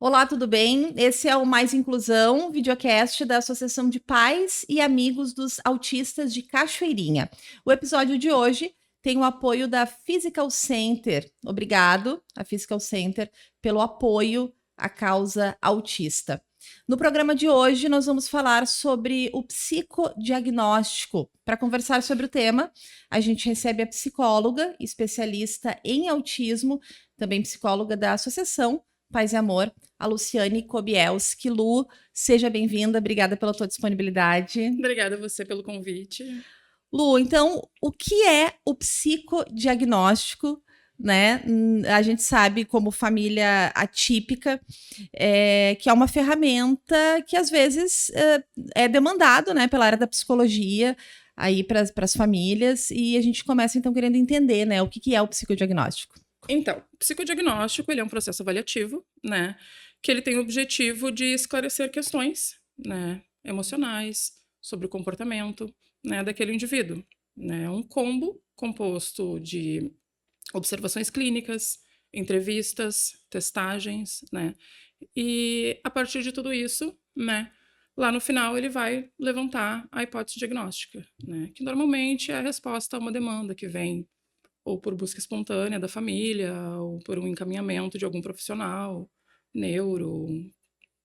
Olá, tudo bem? Esse é o Mais Inclusão, videocast da Associação de Pais e Amigos dos Autistas de Cachoeirinha. O episódio de hoje tem o apoio da Physical Center. Obrigado, a Physical Center, pelo apoio à causa autista. No programa de hoje, nós vamos falar sobre o psicodiagnóstico. Para conversar sobre o tema, a gente recebe a psicóloga, especialista em autismo, também psicóloga da Associação Paz e Amor, a Luciane Kobielski. Lu, seja bem-vinda, obrigada pela tua disponibilidade. Obrigada a você pelo convite. Lu, então, o que é o psicodiagnóstico? Né? A gente sabe, como família atípica, que é uma ferramenta que às vezes é demandado, né, pela área da psicologia aí para as famílias, e a gente começa então querendo entender, né, o que é o psicodiagnóstico. Então, o psicodiagnóstico, ele é um processo avaliativo, né, que ele tem o objetivo de esclarecer questões, né, emocionais, sobre o comportamento, né, daquele indivíduo, né, um combo composto de observações clínicas, entrevistas, testagens, né, e a partir de tudo isso, né, lá no final ele vai levantar a hipótese diagnóstica, né, que normalmente é a resposta a uma demanda que vem ou por busca espontânea da família, ou por um encaminhamento de algum profissional, neuro,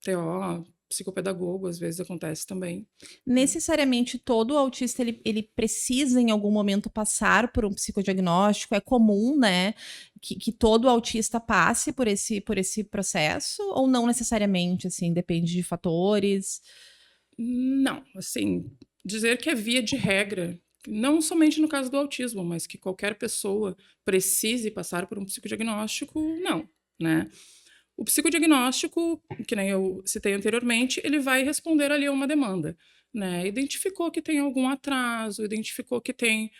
TO, psicopedagogo, às vezes acontece também. Necessariamente todo autista ele precisa em algum momento passar por um psicodiagnóstico. É comum, né, que todo autista passe por esse processo, ou não necessariamente, assim, depende de fatores? Não, assim, dizer que é via de regra, não somente no caso do autismo, mas que qualquer pessoa precise passar por um psicodiagnóstico, não, né? O psicodiagnóstico, que nem eu citei anteriormente, ele vai responder ali a uma demanda, né? Identificou que tem algum atraso, identificou que tem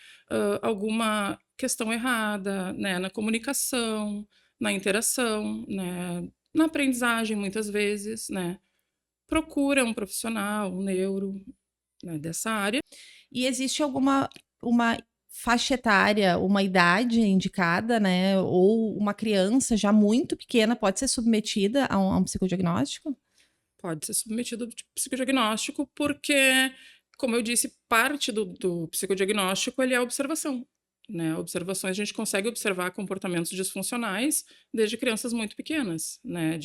alguma questão errada, né? Na comunicação, na interação, né? Na aprendizagem, muitas vezes, né? Procura um profissional, um neuro, né, dessa área. E existe alguma uma faixa etária, uma idade indicada, né, ou uma criança já muito pequena pode ser submetida a um psicodiagnóstico? Pode ser submetido ao psicodiagnóstico, porque, como eu disse, parte do psicodiagnóstico ele é a observação. Né? Observações, a gente consegue observar comportamentos disfuncionais desde crianças muito pequenas. Né?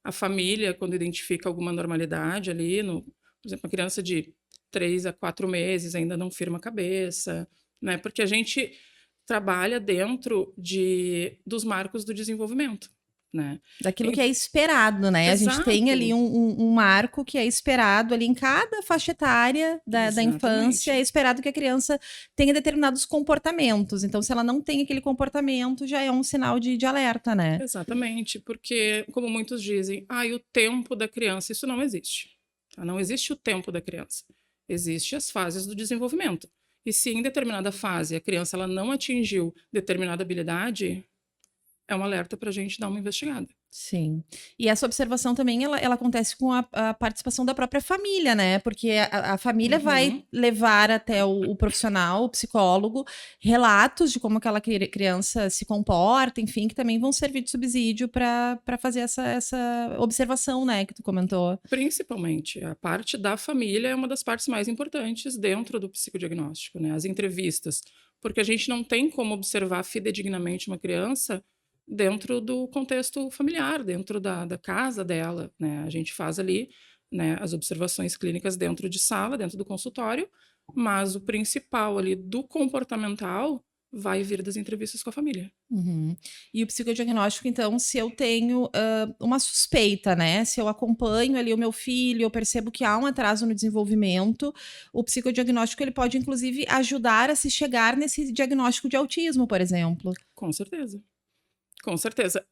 A família, quando identifica alguma normalidade ali, por exemplo, uma criança de 3 a 4 meses ainda não firma a cabeça, né? Porque a gente trabalha dentro dos marcos do desenvolvimento. Né? Daquilo que é esperado, né? A gente tem ali Exato, um marco que é esperado ali em cada faixa etária da infância, é exatamente. esperado que a criança tenha determinados comportamentos. Então, se ela não tem aquele comportamento, já é um sinal de alerta, né? Exatamente, porque, como muitos dizem, o tempo da criança, isso não existe. Tá? Não existe o tempo da criança. Existem as fases do desenvolvimento. E se em determinada fase a criança ela não atingiu determinada habilidade, é um alerta para a gente dar uma investigada. Sim. E essa observação também, ela acontece com a participação da própria família, né? Porque a família vai Uhum. levar até o profissional, o psicólogo, relatos de como aquela criança se comporta, enfim, que também vão servir de subsídio para fazer essa observação, né, que tu comentou. Principalmente, a parte da família é uma das partes mais importantes dentro do psicodiagnóstico, né? As entrevistas, porque a gente não tem como observar fidedignamente uma criança dentro do contexto familiar, dentro da casa dela, né? A gente faz ali, né, as observações clínicas dentro de sala, dentro do consultório, mas o principal ali do comportamental vai vir das entrevistas com a família. Uhum. E o psicodiagnóstico, então, se eu tenho uma suspeita, né? Se eu acompanho ali o meu filho, eu percebo que há um atraso no desenvolvimento, o psicodiagnóstico ele pode, inclusive, ajudar a se chegar nesse diagnóstico de autismo, por exemplo. Com certeza. Com certeza.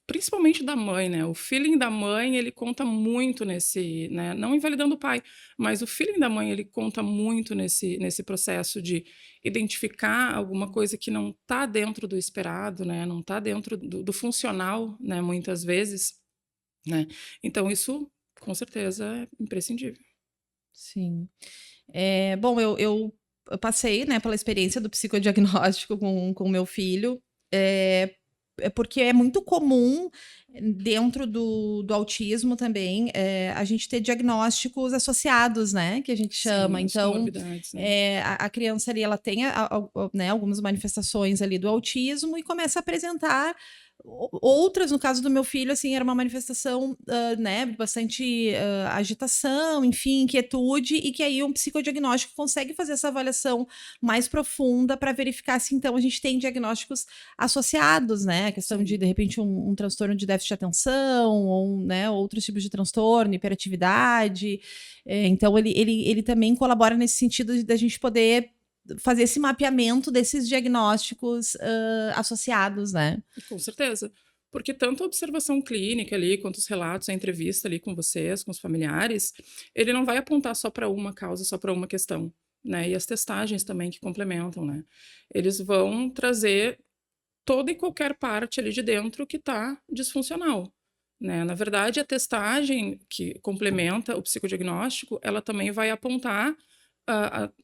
Principalmente da mãe, né? O feeling da mãe, ele conta muito nesse, né? Não invalidando o pai, mas o feeling da mãe, ele conta muito nesse processo de identificar alguma coisa que não está dentro do esperado, né? Não está dentro do funcional, né? Muitas vezes, né? Então, isso, com certeza, é imprescindível. Sim. Bom, eu passei, né, pela experiência do psicodiagnóstico com o meu filho. porque é muito comum dentro do autismo também, a gente ter diagnósticos associados, né, que a gente chama. Sim, as Então, comorbidades, né? a criança ali, ela tem né, algumas manifestações ali do autismo e começa a apresentar outras. No caso do meu filho, assim, era uma manifestação, né, de bastante agitação, enfim, inquietude, e que aí um psicodiagnóstico consegue fazer essa avaliação mais profunda para verificar se então a gente tem diagnósticos associados, né? A questão de Sim. repente, um transtorno de déficit de atenção, ou né, outros tipos de transtorno, hiperatividade. Então, ele também colabora nesse sentido da gente poder fazer esse mapeamento desses diagnósticos associados, né? Com certeza. Porque tanto a observação clínica ali, quanto os relatos, a entrevista ali com vocês, com os familiares, ele não vai apontar só para uma causa, só para uma questão, né? E as testagens também que complementam, né? Eles vão trazer toda e qualquer parte ali de dentro que está disfuncional, né? Na verdade, a testagem que complementa o psicodiagnóstico, ela também vai apontar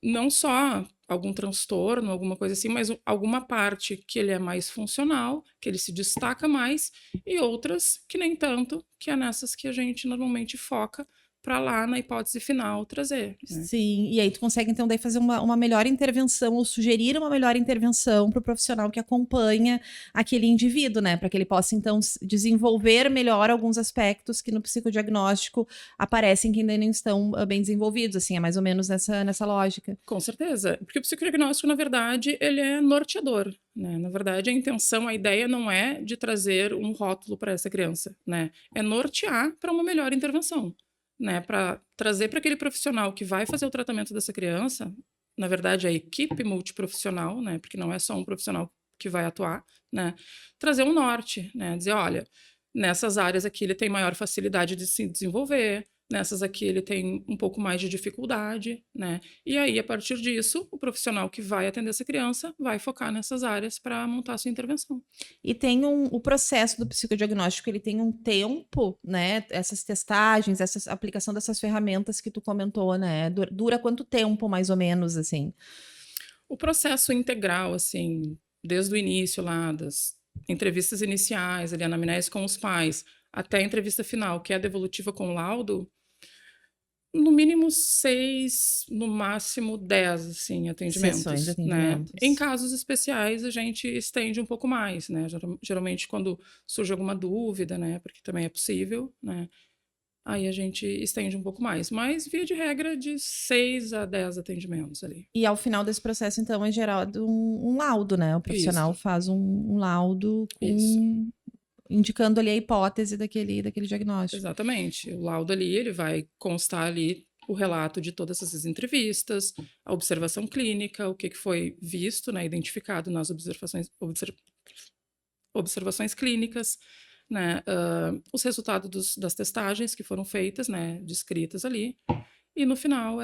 não só algum transtorno, alguma coisa assim, mas alguma parte que ele é mais funcional, que ele se destaca mais, e outras que nem tanto, que é nessas que a gente normalmente foca para lá na hipótese final trazer, né? Sim, e aí tu consegue então daí fazer uma melhor intervenção ou sugerir uma melhor intervenção para o profissional que acompanha aquele indivíduo, né? Para que ele possa então desenvolver melhor alguns aspectos que no psicodiagnóstico aparecem que ainda não estão bem desenvolvidos, assim, é mais ou menos nessa lógica. Com certeza, porque o psicodiagnóstico, na verdade, ele é norteador, né? Na verdade, a intenção, a ideia não é de trazer um rótulo para essa criança, né? É nortear para uma melhor intervenção, né? Para trazer para aquele profissional que vai fazer o tratamento dessa criança, na verdade, a equipe multiprofissional, né? Porque não é só um profissional que vai atuar, né? Trazer um norte, né? Dizer, olha, nessas áreas aqui ele tem maior facilidade de se desenvolver, nessas aqui ele tem um pouco mais de dificuldade, né? E aí, a partir disso, o profissional que vai atender essa criança vai focar nessas áreas para montar a sua intervenção. E tem o processo do psicodiagnóstico, ele tem um tempo, né? Essas testagens, essa aplicação dessas ferramentas que tu comentou, né? Dura quanto tempo, mais ou menos, assim? O processo integral, assim, desde o início lá, das entrevistas iniciais, ali, a anamnese com os pais, até a entrevista final, que é a devolutiva com o laudo, no mínimo 6, no máximo 10, assim, Sessões de atendimentos, né. Em atendimentos. casos especiais, a gente estende um pouco mais, né, geralmente quando surge alguma dúvida, né, porque também é possível, né, aí a gente estende um pouco mais, mas via de regra de 6 a 10 atendimentos ali. E ao final desse processo, então, é gerado um laudo, né? O profissional Isso, faz um laudo isso. indicando ali a hipótese daquele diagnóstico. Exatamente. O laudo ali, ele vai constar ali o relato de todas essas entrevistas, a observação clínica, o que que foi visto, né, identificado nas observações clínicas, né, os resultados das testagens que foram feitas, né, descritas ali, e no final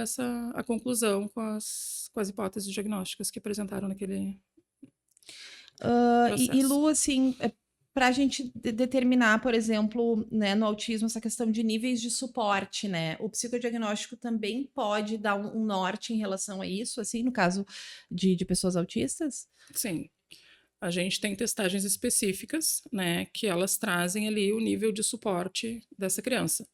a conclusão com as hipóteses diagnósticas que apresentaram naquele E processo. Lu, assim, para a gente determinar, por exemplo, né, no autismo, essa questão de níveis de suporte, né? O psicodiagnóstico também pode dar um norte em relação a isso, assim, no caso de pessoas autistas? Sim, a gente tem testagens específicas, né, que elas trazem ali o nível de suporte dessa criança.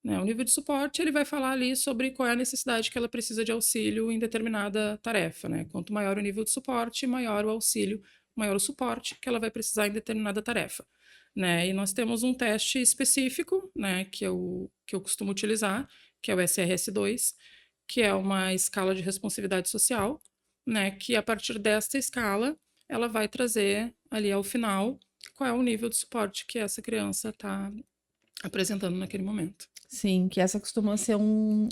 Né? O nível de suporte ele vai falar ali sobre qual é a necessidade que ela precisa de auxílio em determinada tarefa. Né? Quanto maior o nível de suporte, maior o auxílio, maior o suporte que ela vai precisar em determinada tarefa. Né? E nós temos um teste específico, né, que eu costumo utilizar, que é o SRS-2, que é uma escala de responsividade social, né, que a partir desta escala ela vai trazer ali ao final qual é o nível de suporte que essa criança está apresentando naquele momento. Sim, que essa costuma ser um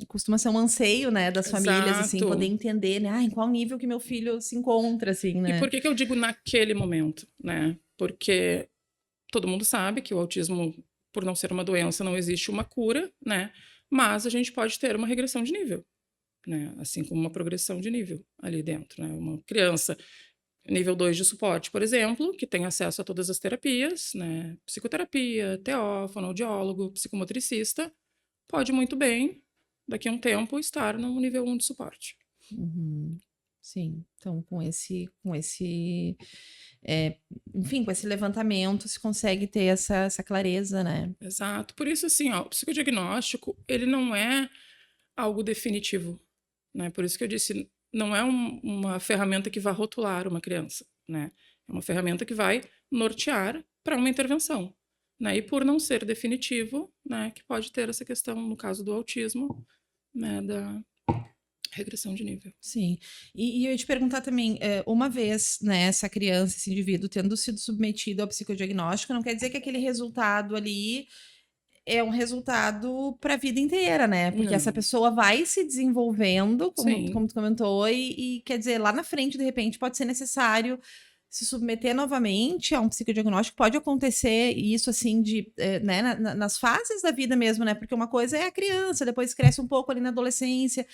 anseio, né, das famílias, assim, poder Exato. entender, né, em qual nível que meu filho se encontra, assim, E né? por que que eu digo naquele momento, né? Porque todo mundo sabe que o autismo, por não ser uma doença, não existe uma cura, né? Mas a gente pode ter uma regressão de nível, né? Assim como uma progressão de nível ali dentro, né? Uma criança nível 2 de suporte, por exemplo, que tem acesso a todas as terapias, né? Psicoterapia, TO, fonoaudiólogo, psicomotricista, pode muito bem, daqui a um tempo, estar no nível 1 de suporte. Uhum. Sim. Então, enfim, com esse levantamento se consegue ter essa clareza, né? Exato. Por isso, assim, ó, o psicodiagnóstico, ele não é algo definitivo, né? Por isso que eu disse, não é uma ferramenta que vai rotular uma criança, né? É uma ferramenta que vai nortear para uma intervenção, né? E por não ser definitivo, né, que pode ter essa questão, no caso do autismo, né, da regressão de nível. Sim. E eu ia te perguntar também, uma vez, né, essa criança, esse indivíduo, tendo sido submetido ao psicodiagnóstico, não quer dizer que aquele resultado ali é um resultado para a vida inteira, né? Porque essa Não. pessoa vai se desenvolvendo, Sim. como tu comentou, e quer dizer, lá na frente, de repente, pode ser necessário se submeter novamente a um psicodiagnóstico. Pode acontecer isso, assim, né, nas fases da vida mesmo, né? Porque uma coisa é a criança, depois cresce um pouco ali na adolescência,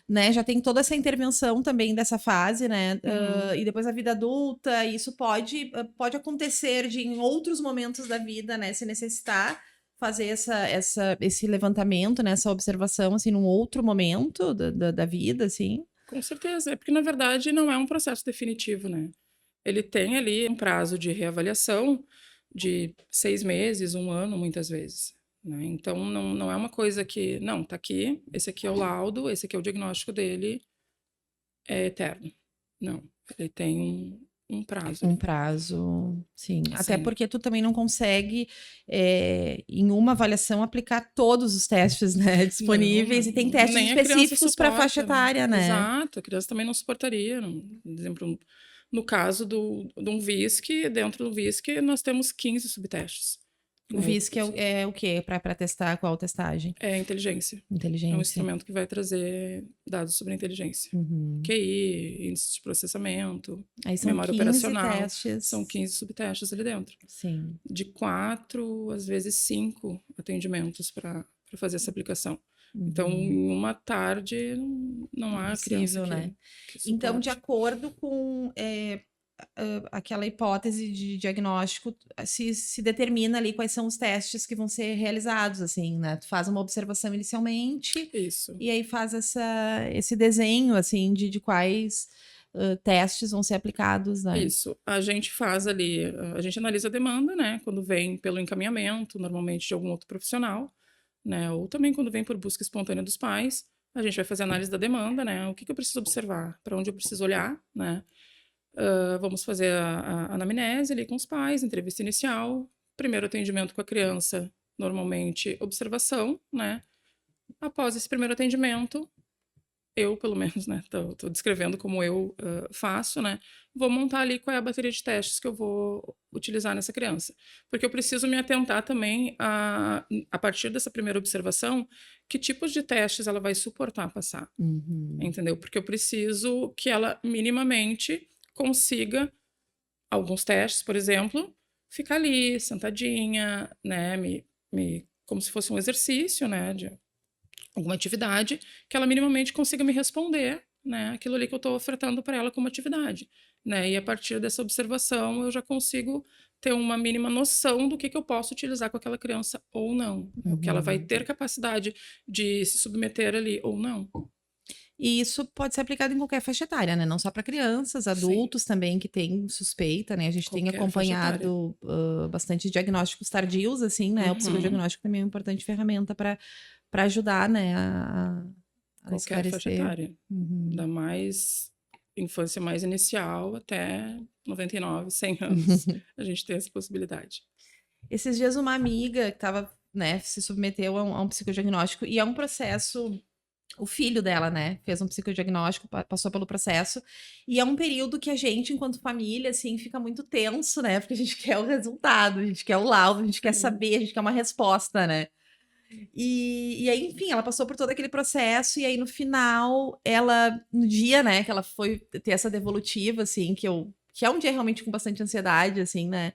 né? Já tem toda essa intervenção também dessa fase, né? Uhum. E depois a vida adulta, isso pode acontecer em outros momentos da vida, né? Se necessitar fazer esse levantamento, né, essa observação, assim, num outro momento da vida, assim. Com certeza. É porque, na verdade, não é um processo definitivo, né? Ele tem ali um prazo de reavaliação de 6 meses, 1 ano, muitas vezes, né? Então, não é uma coisa que, não, tá aqui, esse aqui é o laudo, esse aqui é o diagnóstico dele, é eterno. Não, ele tem um prazo Um ali. prazo, sim. Até Sim. porque tu também não consegue, em uma avaliação, aplicar todos os testes, né, Não, disponíveis, e tem testes nem a criança específicos para a faixa suporta, né? etária, né? Exato, a criança também não suportaria. Por exemplo, no caso de um VISC, dentro do VISC nós temos 15 subtestes, O né? VISC é o quê? Para testar qual testagem? É inteligência. É um Inteligência. instrumento que vai trazer dados sobre a inteligência. Uhum. QI, índice de processamento, Aí são memória 15 operacional. São testes. 15 subtestes ali dentro. Sim. De 4, às vezes 5 atendimentos para fazer essa aplicação. Então, Uhum. em uma tarde, não há criança Impossível, né? que Então, de suporte. acordo com aquela hipótese de diagnóstico, se determina ali quais são os testes que vão ser realizados, assim, né? Tu faz uma observação inicialmente Isso. e aí faz esse desenho, assim, de quais testes vão ser aplicados, né? Isso. A gente faz ali, a gente analisa a demanda, né? Quando vem pelo encaminhamento, normalmente de algum outro profissional, né? Ou também quando vem por busca espontânea dos pais, a gente vai fazer análise da demanda, né? O que eu preciso observar, para onde eu preciso olhar, né? Vamos fazer a anamnese ali com os pais, entrevista inicial, primeiro atendimento com a criança, normalmente observação, né? Após esse primeiro atendimento, eu, pelo menos, né, tô descrevendo como eu faço, né, vou montar ali qual é a bateria de testes que eu vou utilizar nessa criança. Porque eu preciso me atentar também a partir dessa primeira observação, que tipos de testes ela vai suportar passar, Uhum. entendeu? Porque eu preciso que ela minimamente consiga alguns testes, por exemplo, ficar ali, sentadinha, né, como se fosse um exercício, né, de alguma atividade, que ela minimamente consiga me responder, né, aquilo ali que eu estou ofertando para ela como atividade, né, e a partir dessa observação eu já consigo ter uma mínima noção do que eu posso utilizar com aquela criança ou não, o que ela vai Uhum. ter capacidade de se submeter ali ou não. E isso pode ser aplicado em qualquer faixa etária, né? Não só para crianças, Sim, adultos também que têm suspeita, né? A gente tem qualquer faixa etária. acompanhado bastante diagnósticos tardios, assim, né? O Uhum, psicodiagnóstico também é uma importante ferramenta para ajudar, né? A qualquer faixa esclarecer. etária, Uhum. da mais infância mais inicial até 99, 100 anos, a gente tem essa possibilidade. Esses dias uma amiga que estava, né, se submeteu a um psicodiagnóstico e é um processo. O filho dela, né, fez um psicodiagnóstico, passou pelo processo, e é um período que a gente, enquanto família, assim, fica muito tenso, né, porque a gente quer o resultado, a gente quer o laudo, a gente quer Sim. saber, a gente quer uma resposta, né. E aí, enfim, ela passou por todo aquele processo, e aí no final, no dia, né, que ela foi ter essa devolutiva, assim, que é um dia realmente com bastante ansiedade, assim, né,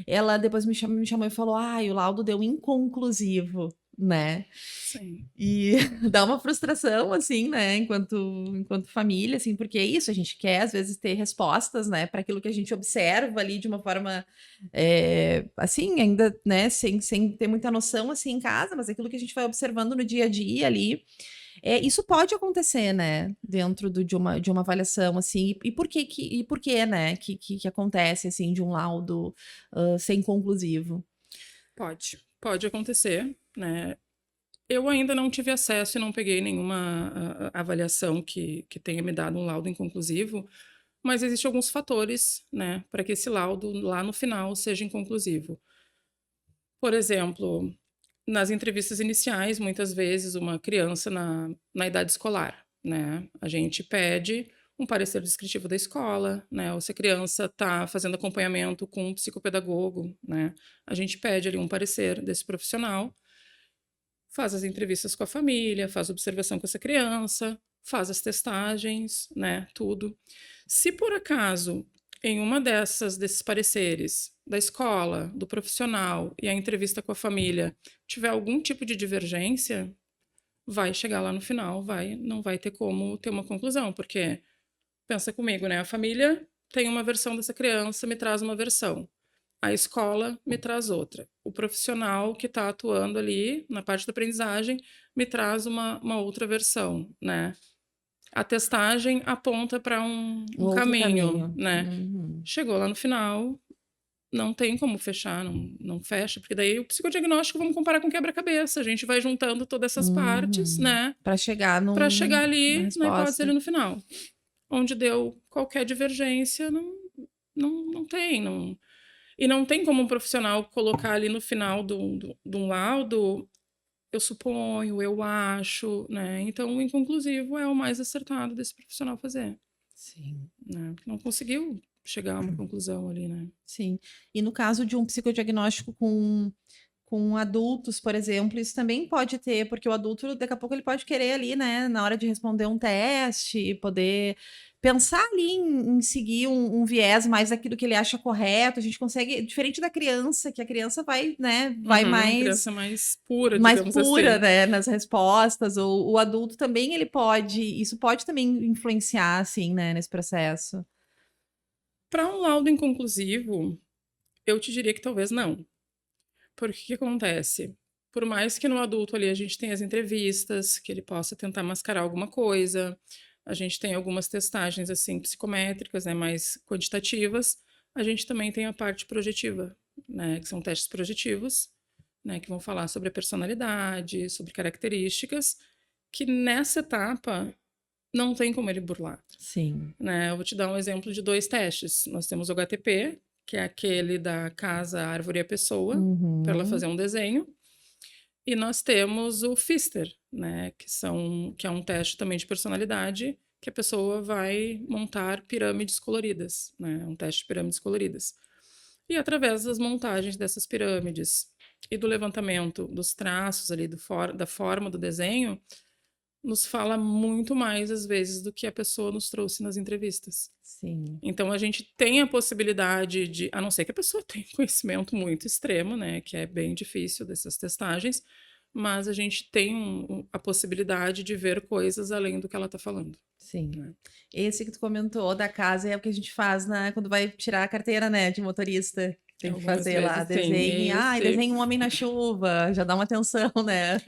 ela depois me chamou e falou: "Ai, o laudo deu inconclusivo", né. Sim. E dá uma frustração, assim, né, enquanto família, assim, porque é isso, a gente quer às vezes ter respostas, né, para aquilo que a gente observa ali de uma forma, assim, ainda, né, sem ter muita noção, assim, em casa, mas aquilo que a gente vai observando no dia a dia ali, Isso pode acontecer, né, dentro de uma avaliação, assim, e por que, né, que acontece, assim, de um laudo, ser inconclusivo? Pode acontecer, né. Eu ainda não tive acesso e não peguei nenhuma avaliação que tenha me dado um laudo inconclusivo, mas existem alguns fatores, né, para que esse laudo lá no final seja inconclusivo. Por exemplo, nas entrevistas iniciais, muitas vezes uma criança na idade escolar, né, a gente pede um parecer descritivo da escola, né, ou se a criança está fazendo acompanhamento com um psicopedagogo, né, a gente pede ali um parecer desse profissional, faz as entrevistas com a família, faz observação com essa criança, faz as testagens, né, tudo. Se por acaso, em uma desses pareceres, da escola, do profissional e a entrevista com a família, tiver algum tipo de divergência, vai chegar lá no final, não vai ter como ter uma conclusão, porque pensa comigo, né? A família tem uma versão dessa criança, me traz uma versão. A escola me traz outra. O profissional que está atuando ali na parte da aprendizagem me traz uma outra versão, né? A testagem aponta para Um um outro caminho, caminho. né? Uhum. Chegou lá no final, não tem como fechar, não fecha, porque daí o psicodiagnóstico vamos comparar com quebra-cabeça. A gente vai juntando todas essas partes, Uhum. né? Pra chegar Para chegar na ali na hipótese ali resposta. no final. Onde deu qualquer divergência, não tem. Não, e não tem como um profissional colocar ali no final de um laudo, eu suponho, eu acho, né? Então, o inconclusivo é o mais acertado desse profissional fazer, Sim. né? Não conseguiu chegar a uma conclusão ali, né? Sim. E no caso de um psicodiagnóstico com adultos, por exemplo, isso também pode ter, porque o adulto, daqui a pouco, ele pode querer ali, né, na hora de responder um teste, poder pensar ali em seguir um viés mais daquilo que ele acha correto. A gente consegue, diferente da criança, que a criança vai, né, vai Uhum, criança mais pura, mais digamos pura, assim. né, nas respostas. O adulto também, ele pode, isso pode também influenciar, assim, né, nesse processo. Para um laudo inconclusivo, eu te diria que talvez não. Porque o que acontece? Por mais que no adulto ali a gente tenha as entrevistas, que ele possa tentar mascarar alguma coisa, a gente tem algumas testagens assim psicométricas, né, mais quantitativas, a gente também tem a parte projetiva, né, que são testes projetivos, né, que vão falar sobre a personalidade, sobre características, que nessa etapa não tem como ele burlar, Sim. né? Eu vou te dar um exemplo de dois testes. Nós temos o HTP, que é aquele da casa, árvore e a pessoa, para ela Uhum. fazer um desenho. E nós temos o Pfister, né, que é um teste também de personalidade, que a pessoa vai montar pirâmides coloridas, né, um teste de pirâmides coloridas. E através das montagens dessas pirâmides e do levantamento dos traços ali da forma do desenho, nos fala muito mais às vezes do que a pessoa nos trouxe nas entrevistas. Sim. Então a gente tem a possibilidade de, a não ser que a pessoa tenha um conhecimento muito extremo, né, que é bem difícil dessas testagens, mas a gente tem a possibilidade de ver coisas além do que ela está falando, Sim. né? Esse que tu comentou da casa é o que a gente faz quando vai tirar a carteira, né, de motorista. Tem que Algumas fazer lá, vezes desenhe, tem esse, desenhe um homem na chuva, já dá uma atenção, né?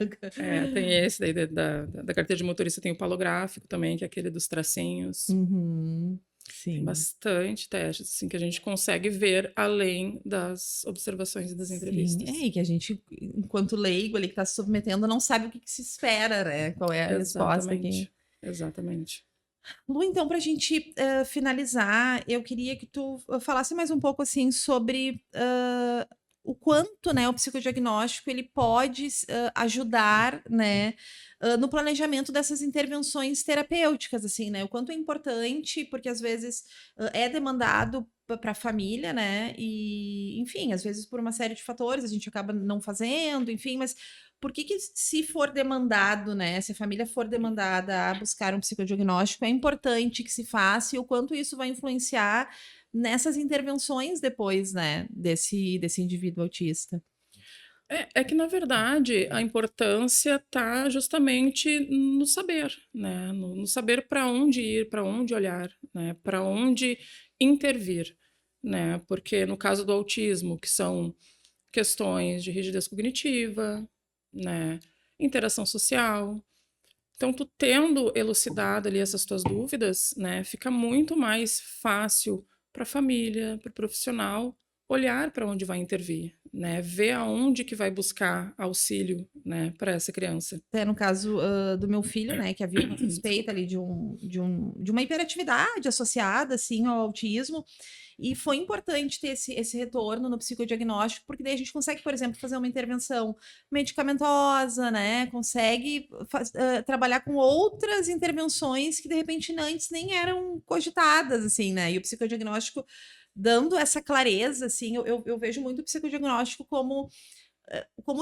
tem esse daí da carteira de motorista, tem o palográfico também, que é aquele dos tracinhos. Uhum. Tem Sim, bastante testes assim, que a gente consegue ver além das observações e das sim. entrevistas. E que a gente, enquanto leigo ali que está se submetendo, não sabe o que se espera, né? Qual é a resposta aqui. Exatamente, exatamente. Lu, então, para a gente finalizar, eu queria que tu falasse mais um pouco assim sobre o quanto, né, o psicodiagnóstico ele pode ajudar, né, no planejamento dessas intervenções terapêuticas, assim, né? O quanto é importante, porque às vezes é demandado para a família, né? E, enfim, às vezes por uma série de fatores a gente acaba não fazendo, enfim, mas por que se for demandado, né, se a família for demandada a buscar um psicodiagnóstico, é importante que se faça e o quanto isso vai influenciar nessas intervenções depois, né, desse indivíduo autista. É que, na verdade, a importância está justamente no saber, né? No saber para onde ir, para onde olhar, né? Para onde intervir, né? Porque no caso do autismo, que são questões de rigidez cognitiva, né? Interação social, Então, tu tendo elucidado ali essas tuas dúvidas, né, fica muito mais fácil para a família, para o profissional, olhar para onde vai intervir, né, ver aonde que vai buscar auxílio, né, para essa criança. Até no caso do meu filho, né, que havia uma suspeita ali de uma hiperatividade associada, assim, ao autismo, e foi importante ter esse retorno no psicodiagnóstico, porque daí a gente consegue, por exemplo, fazer uma intervenção medicamentosa, né, consegue trabalhar com outras intervenções que, de repente, antes nem eram cogitadas, assim, né, e o psicodiagnóstico dando essa clareza, assim, eu vejo muito o psicodiagnóstico como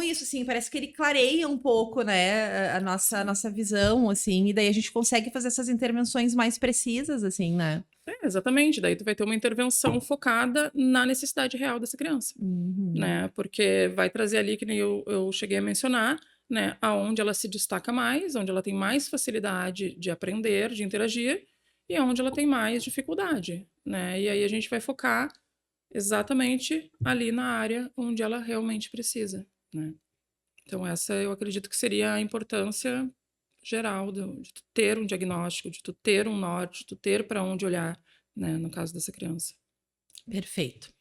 isso, assim, parece que ele clareia um pouco, né, a nossa visão, assim, e daí a gente consegue fazer essas intervenções mais precisas, assim, né? Exatamente, daí tu vai ter uma intervenção focada na necessidade real dessa criança, Uhum. né, porque vai trazer ali, que nem eu cheguei a mencionar, né, aonde ela se destaca mais, onde ela tem mais facilidade de aprender, de interagir, e aonde ela tem mais dificuldade, né, e aí a gente vai focar exatamente ali na área onde ela realmente precisa, né. Então essa eu acredito que seria a importância geral de tu ter um diagnóstico, de tu ter um norte, de tu ter para onde olhar, né, no caso dessa criança. Perfeito.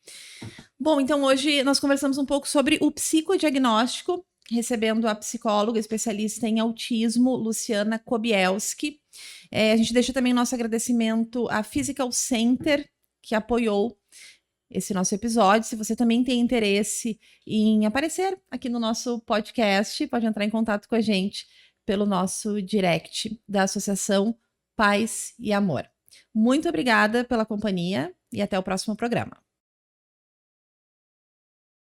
Bom, então hoje nós conversamos um pouco sobre o psicodiagnóstico, recebendo a psicóloga especialista em autismo, Luciana Kobielski. A gente deixa também nosso agradecimento à Physical Center, que apoiou esse nosso episódio. Se você também tem interesse em aparecer aqui no nosso podcast, pode entrar em contato com a gente pelo nosso direct da Associação Paz e Amor. Muito obrigada pela companhia e até o próximo programa.